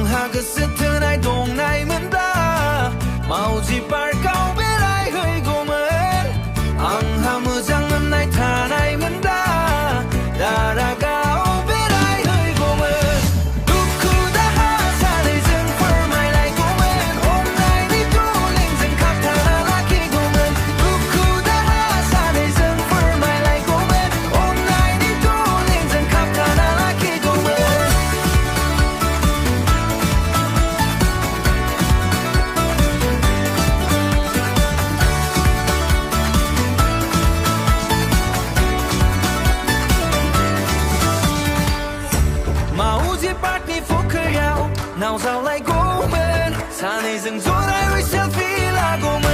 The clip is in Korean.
하그스트나이 동나이문다 마오지 빨까오 베라이 흐이고문 앙하무장은 나이 타나이문다 따라가오 베라이 흐이고문 우쿠다 하산을 증 for my life 고문 온라인이 뚫린 증 카타나라 기고문 우쿠다 하산을 증 for my life 고문 온라인이 뚫린 증 카타나라 기고문 마오지 part니 포크야오 나오 살라이 고문 산에 증조라이 위셀 필라 고문